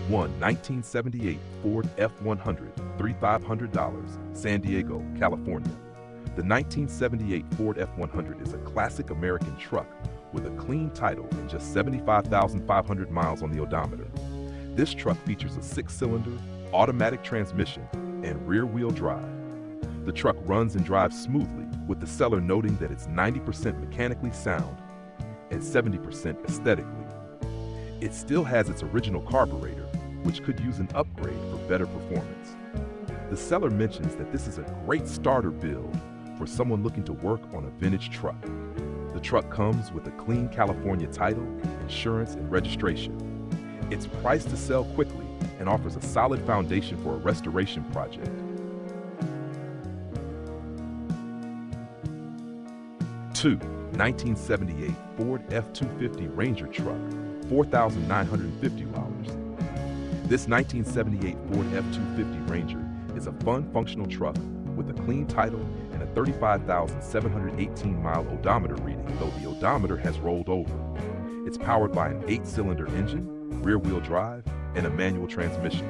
1 1978 Ford F100, $3,500, San Diego, California. The 1978 Ford F100 is a classic American truck with a clean title and just 75,500 miles on the odometer. This truck features a 6-cylinder, automatic transmission, and rear-wheel drive. The truck runs and drives smoothly, with the seller noting that it's 90% mechanically sound and 70% aesthetically. It still has its original carburetor, which could use an upgrade for better performance. The seller mentions that this is a great starter build for someone looking to work on a vintage truck. The truck comes with a clean California title, insurance, and registration. It's priced to sell quickly and offers a solid foundation for a restoration project. 2 1978 Ford F250 Ranger truck, $4,950. This 1978 Ford F250 Ranger is a fun, functional truck with a clean title and a 35,718-mile odometer reading, though the odometer has rolled over. It's powered by an 8-cylinder engine, rear-wheel drive, and a manual transmission.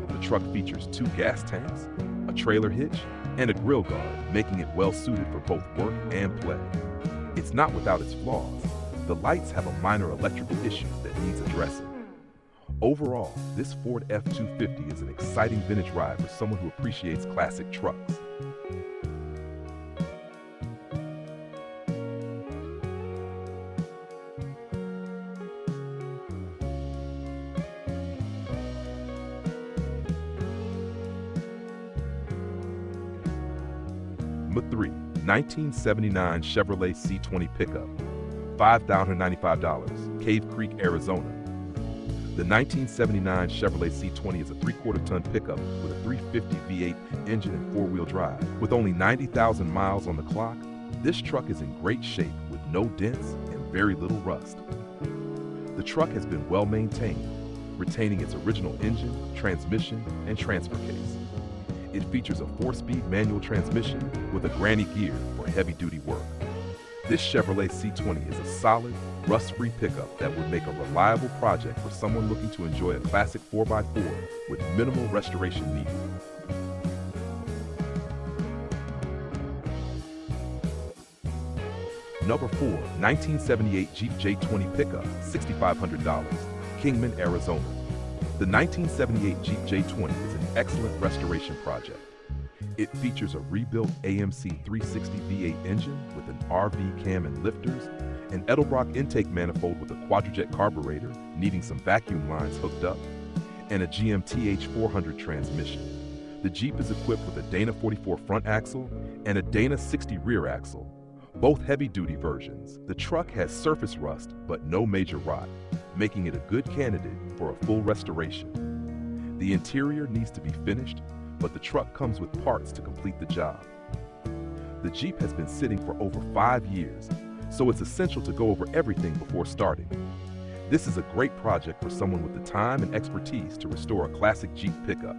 The truck features 2 gas tanks, a trailer hitch, and a grill guard, making it well-suited for both work and play. It's not without its flaws. The lights have a minor electrical issue that needs addressing. Overall, this Ford F250 is an exciting vintage ride for someone who appreciates classic trucks. Number 3, 1979 Chevrolet C20 Pickup, $5,095, Cave Creek, Arizona. The 1979 Chevrolet C20 is a 3/4-ton pickup with a 350 V8 engine and 4-wheel drive. With only 90,000 miles on the clock, this truck is in great shape with no dents and very little rust. The truck has been well maintained, retaining its original engine, transmission, and transfer case. It features a 4-speed manual transmission with a granny gear for heavy-duty work. This Chevrolet C20 is a solid, rust-free pickup that would make a reliable project for someone looking to enjoy a classic 4x4 with minimal restoration needed. Number 4, 1978 Jeep J20 Pickup, $6,500, Kingman, Arizona. The 1978 Jeep J20 is an excellent restoration project. It features a rebuilt AMC 360 V8 engine with an RV cam and lifters, an Edelbrock intake manifold with a quadrijet carburetor needing some vacuum lines hooked up, and a GMT H400 transmission. The Jeep is equipped with a Dana 44 front axle and a Dana 60 rear axle, both heavy-duty versions. The truck has surface rust but no major rot, making it a good candidate for a full restoration. The interior needs to be finished, but the truck comes with parts to complete the job. The Jeep has been sitting for over 5 years, so it's essential to go over everything before starting. This is a great project for someone with the time and expertise to restore a classic Jeep pickup.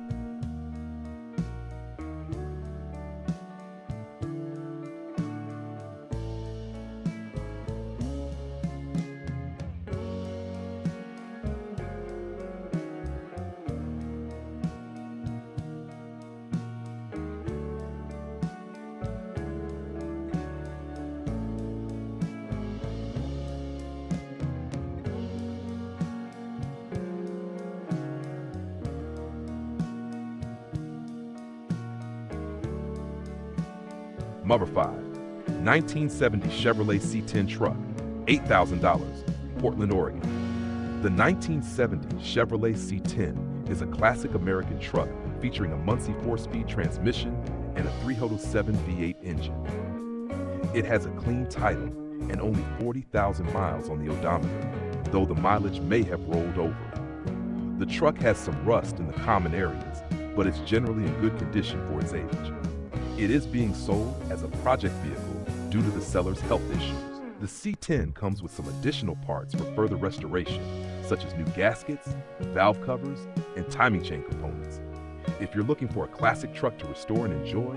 Number 5, 1970 Chevrolet C10 truck, $8,000, Portland, Oregon. The 1970 Chevrolet C10 is a classic American truck featuring a Muncie 4-speed transmission and a 307 V8 engine. It has a clean title and only 40,000 miles on the odometer, though the mileage may have rolled over. The truck has some rust in the common areas, but it's generally in good condition for its age. It is being sold as a project vehicle due to the seller's health issues. The C10 comes with some additional parts for further restoration, such as new gaskets, valve covers, and timing chain components. If you're looking for a classic truck to restore and enjoy,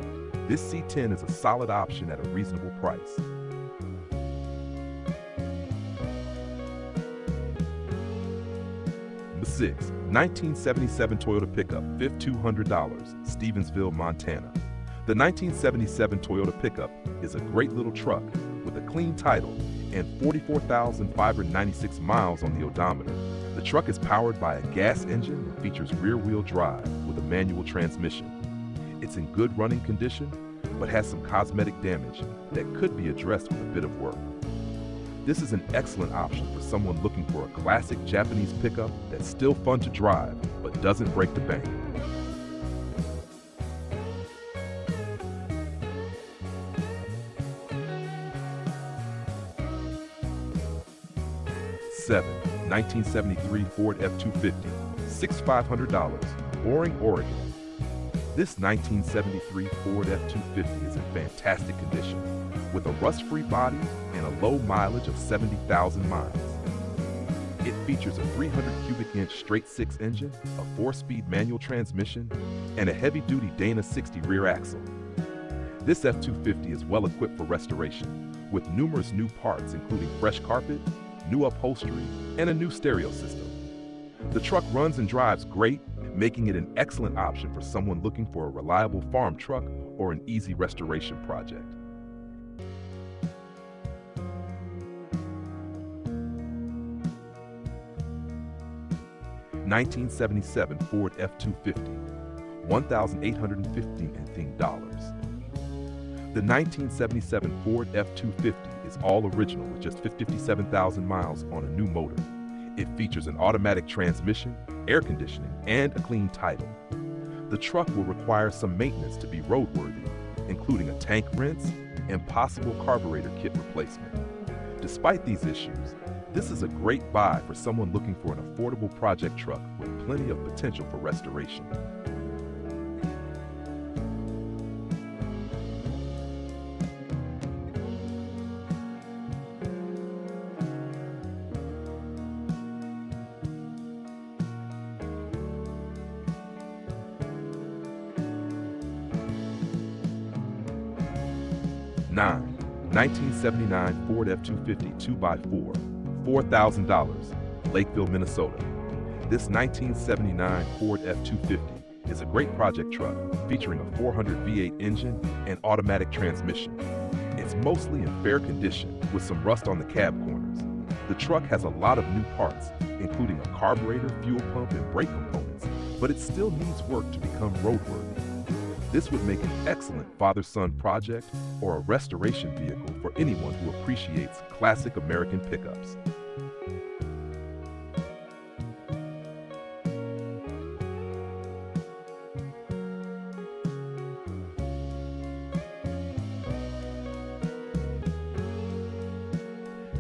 this C10 is a solid option at a reasonable price. Number 6, 1977 Toyota Pickup, $5,200, Stevensville, Montana. The 1977 Toyota Pickup is a great little truck with a clean title and 44,596 miles on the odometer. The truck is powered by a gas engine and features rear-wheel drive with a manual transmission. It's in good running condition, but has some cosmetic damage that could be addressed with a bit of work. This is an excellent option for someone looking for a classic Japanese pickup that's still fun to drive, but doesn't break the bank. 7. 1973 Ford F250, $6,500, Boring, Oregon. This 1973 Ford F250 is in fantastic condition, with a rust-free body and a low mileage of 70,000 miles. It features a 300 cubic inch straight-six engine, a 4-speed manual transmission, and a heavy-duty Dana 60 rear axle. This F250 is well equipped for restoration, with numerous new parts including fresh carpet, new upholstery, and a new stereo system. The truck runs and drives great, making it an excellent option for someone looking for a reliable farm truck or an easy restoration project. $1977 Ford F250, $1,815. The 1977 Ford F250 is all original with just 57,000 miles on a new motor. It features an automatic transmission, air conditioning, and a clean title. The truck will require some maintenance to be roadworthy, including a tank rinse and possible carburetor kit replacement. Despite these issues, this is a great buy for someone looking for an affordable project truck with plenty of potential for restoration. Nine, 1979 Ford F250 2x4, $4,000, Lakeville, Minnesota. This 1979 Ford F250 is a great project truck featuring a 400 V8 engine and automatic transmission. It's mostly in fair condition with some rust on the cab corners. The truck has a lot of new parts, including a carburetor, fuel pump, and brake components, but it still needs work to become roadworthy. This would make an excellent father-son project or a restoration vehicle for anyone who appreciates classic American pickups.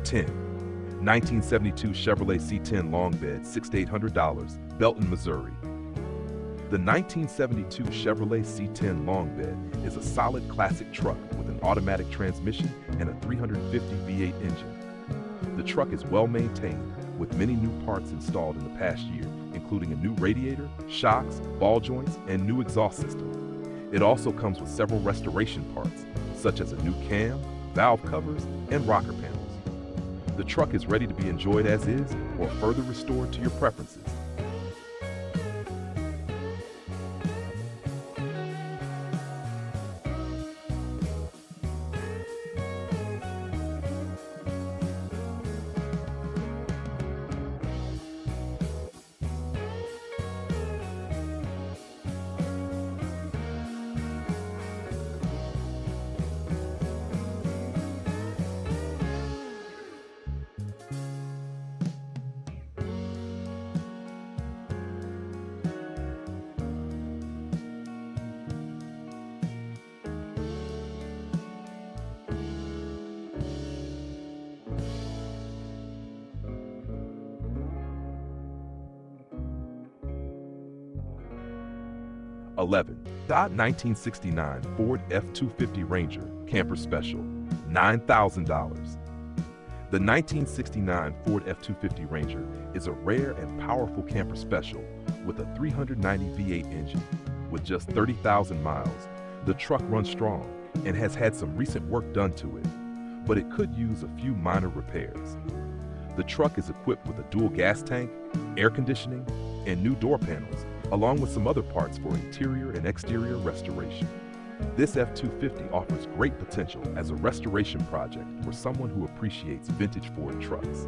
$10. 1972 Chevrolet C10 long bed, $6,800, Belton, Missouri. The 1972 Chevrolet C10 long bed is a solid classic truck with an automatic transmission and a 350 V8 engine. The truck is well maintained with many new parts installed in the past year, including a new radiator, shocks, ball joints, and new exhaust system. It also comes with several restoration parts, such as a new cam, valve covers, and rocker panels. The truck is ready to be enjoyed as is or further restored to your preferences. $11. 1969 Ford F250 Ranger Camper Special, $9,000. The 1969 Ford F250 Ranger is a rare and powerful camper special with a 390 V8 engine. With just 30,000 miles, the truck runs strong and has had some recent work done to it, but it could use a few minor repairs. The truck is equipped with a dual gas tank, air conditioning, and new door panels, along with some other parts for interior and exterior restoration. This F250 offers great potential as a restoration project for someone who appreciates vintage Ford trucks.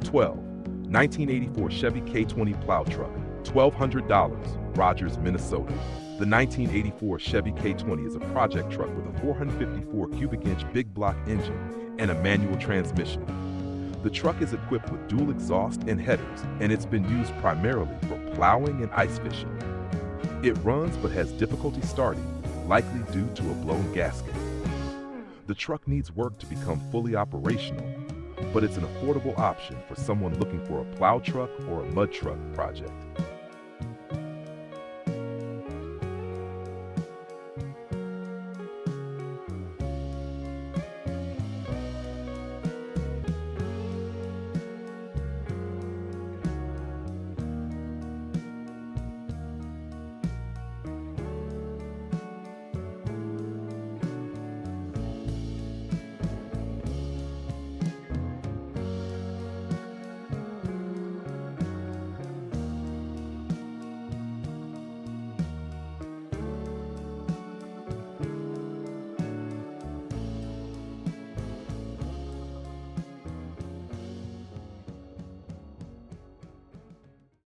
(12) 1984 Chevy K20 Plow Truck, $1,200, Rogers, Minnesota. The 1984 Chevy K20 is a project truck with a 454 cubic inch big block engine and a manual transmission. The truck is equipped with dual exhaust and headers, and it's been used primarily for plowing and ice fishing. It runs but has difficulty starting, likely due to a blown gasket. The truck needs work to become fully operational, but it's an affordable option for someone looking for a plow truck or a mud truck project.